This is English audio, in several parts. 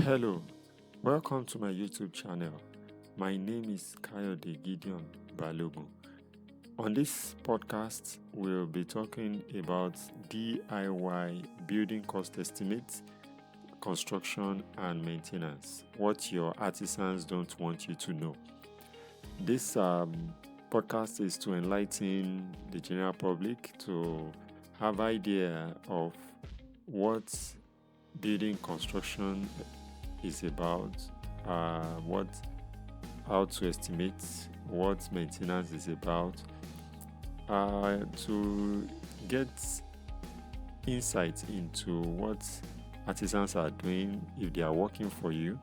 Hello, welcome to my YouTube channel. My name is Kayode Gideon Balogun. On this podcast, we'll be talking about DIY building cost estimates, construction, and maintenance. What your artisans don't want you to know. This podcast is to enlighten the general public to have idea of what building construction is about, how to estimate, what maintenance is about, to get insight into what artisans are doing if they are working for you,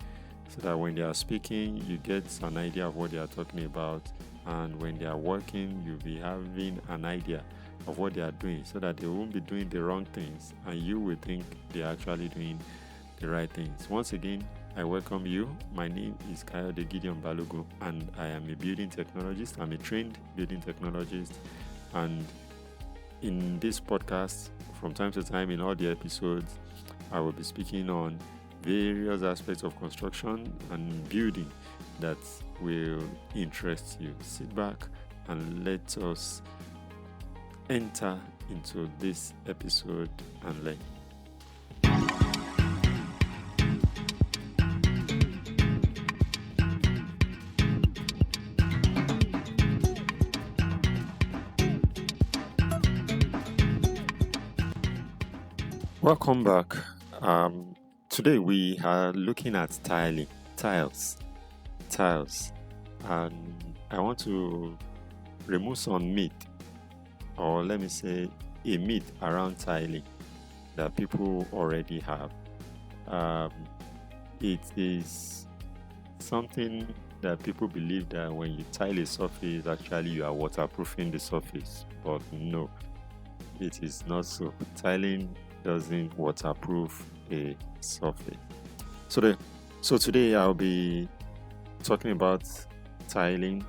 so that when they are speaking, you get an idea of what they are talking about, and when they are working, you'll be having an idea of what they are doing, so that they won't be doing the wrong things and you will think they are actually doing the right things. Once again, I welcome you. My name is Kayode Gideon Balogun, and I am a building technologist. I'm a trained building technologist, and in this podcast, from time to time in all the episodes, I will be speaking on various aspects of construction and building that will interest you. Sit back and let us enter into this episode and learn. Welcome back. Today we are looking at tiles, and I want to remove some myth, or let me say a myth around tiling that people already have. It is something that people believe that when you tile a surface, actually you are waterproofing the surface, but no, it is not so. Tiling doesn't waterproof a surface. So today I'll be talking about tiling,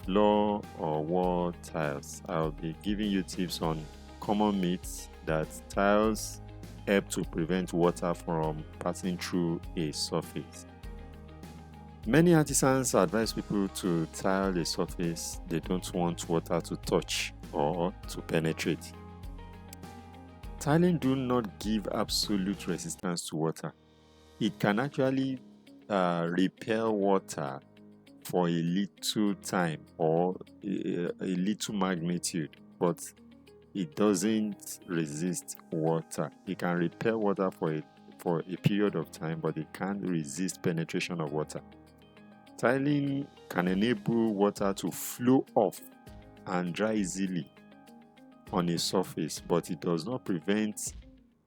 floor or wall tiles. I'll be giving you tips on common myths that tiles help to prevent water from passing through a surface. Many artisans advise people to tile a surface they don't want water to touch or to penetrate. Tiling do not give absolute resistance to water. It can actually repel water for a little time or a little magnitude, but it doesn't resist water. It can repel water for a period of time, but it can't resist penetration of water. Tiling can enable water to flow off and dry easily on a surface, but it does not prevent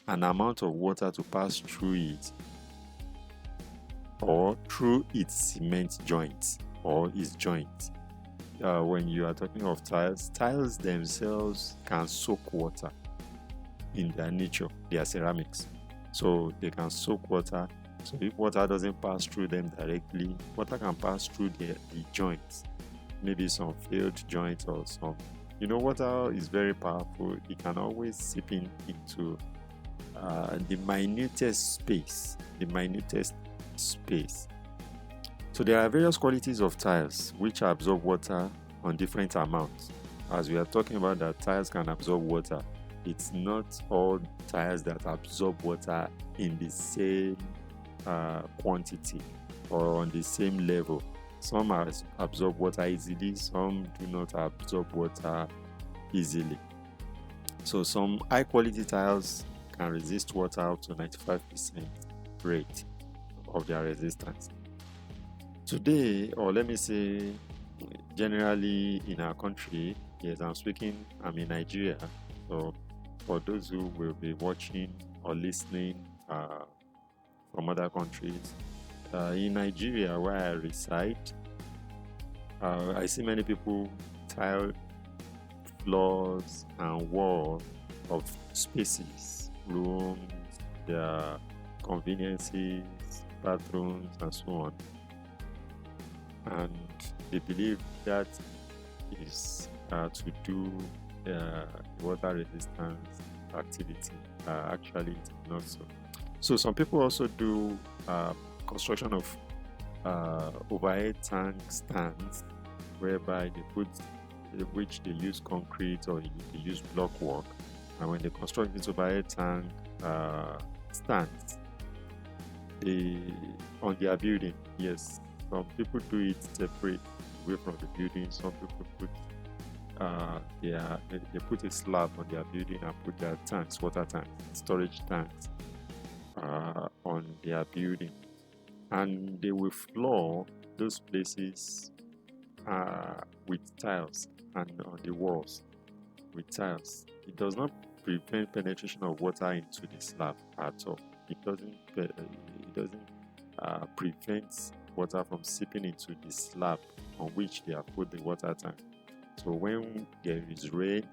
an amount of water to pass through it or through its cement joints or its joints. When you are talking of tiles themselves can soak water in their nature. They are ceramics, so they can soak water. So if water doesn't pass through them directly, water can pass through the joints, maybe some failed joints or some. Water is very powerful. It can always seep into the minutest space. So there are various qualities of tiles which absorb water on different amounts. As we are talking about that tiles can absorb water, it's not all tiles that absorb water in the same quantity or on the same level. Some absorb water easily, some do not absorb water easily. So some high quality tiles can resist water up to 95% rate of their resistance. Today, or let me say generally in our country, yes, I'm in Nigeria. So for those who will be watching or listening from other countries, in Nigeria, where I reside, I see many people tile floors and walls of spaces, rooms, their conveniences, bathrooms, and so on. And they believe that is to do water resistance activity. Actually, it's not so. So some people also do construction of overhead tank stands, whereby they put which they use concrete or they use block work, and when they construct this overhead tank stands, they on their building. Yes, some people do it separate away from the building. Some people put they put a slab on their building and put their tanks, water tanks, storage tanks on their building, and they will floor those places with tiles, and on the walls with tiles. It does not prevent penetration of water into the slab at all. It doesn't prevent water from seeping into the slab on which they have put the water tank. So when there is rain,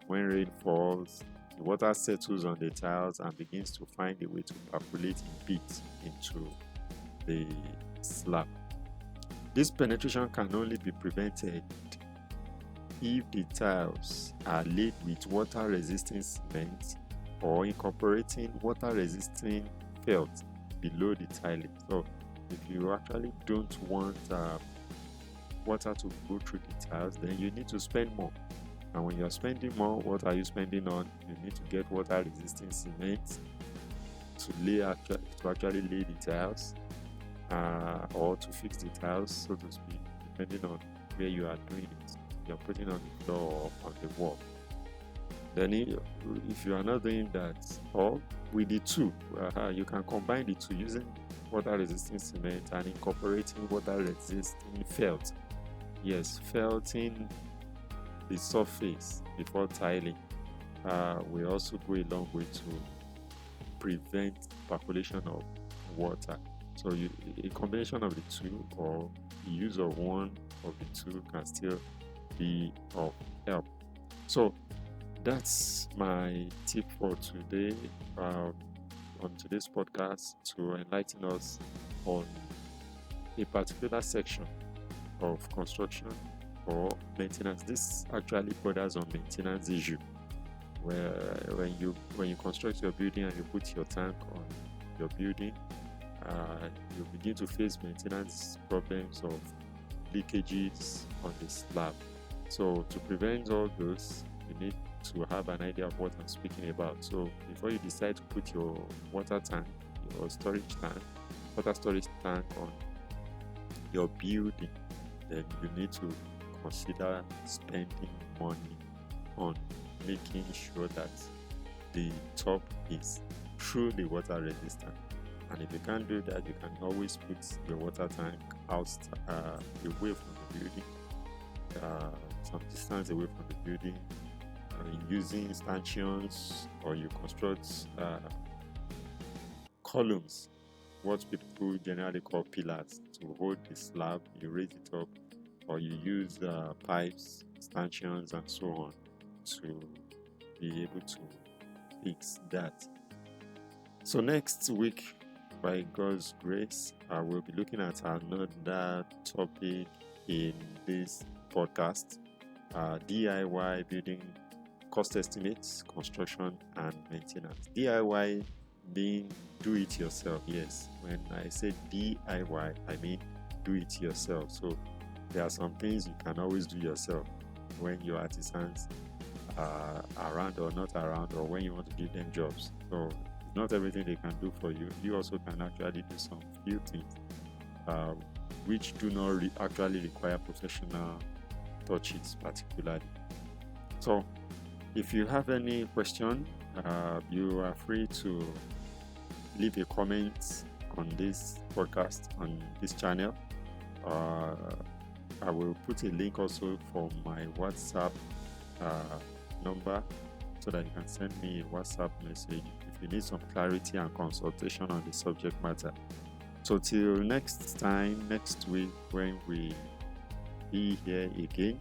when rain falls, the water settles on the tiles and begins to find a way to percolate in bits into the slab. This penetration can only be prevented if the tiles are laid with water-resisting cement or incorporating water-resisting felt below the tiling. So if you actually don't want water to go through the tiles, then you need to spend more. And when you're spending more, what are you spending on? You need to get water-resisting cement to actually lay the tiles, or to fix the tiles, so to speak, depending on where you are doing it. You're putting on the floor or on the wall. Then if you are not doing that, or with the two, you can combine the two using water-resisting cement and incorporating water-resisting felt. Yes, felting the surface before tiling will also go a long way to prevent percolation of water. So a combination of the two, or the use of one of the two, can still be of help. So that's my tip for today on today's podcast, to enlighten us on a particular section of construction or maintenance. This actually borders on maintenance issue, where when you construct your building and you put your tank on your building, you begin to face maintenance problems of leakages on the slab. So to prevent all those, you need to have an idea of what I'm speaking about. So before you decide to put your water tank, your water storage tank on your building, then you need to consider spending money on making sure that the top is truly water resistant. And if you can't do that, you can always put your water tank out away from the building, some distance away from the building, using stanchions, or you construct columns, what people generally call pillars, to hold the slab. You raise it up, or you use pipes, stanchions, and so on to be able to fix that. So next week, by God's grace, I will be looking at another topic in this podcast: DIY building cost estimates, construction, and maintenance. DIY being do it yourself. Yes, when I say DIY, I mean do it yourself. So there are some things you can always do yourself when your artisans are around or not around, or when you want to give them jobs. So not everything they can do for you. You also can actually do some few things which do not actually require professional touches particularly. So if you have any question, you are free to leave a comment on this podcast, on this channel. I will put a link also for my WhatsApp number, so that you can send me a WhatsApp message if you need some clarity and consultation on the subject matter. So till next time, next week, when we be here again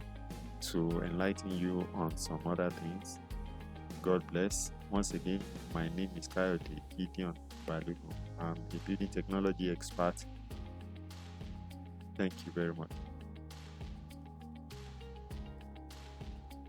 to enlighten you on some other things. God bless. Once again, my name is Coyote Gideon Balogun. I'm a building technology expert. Thank you very much.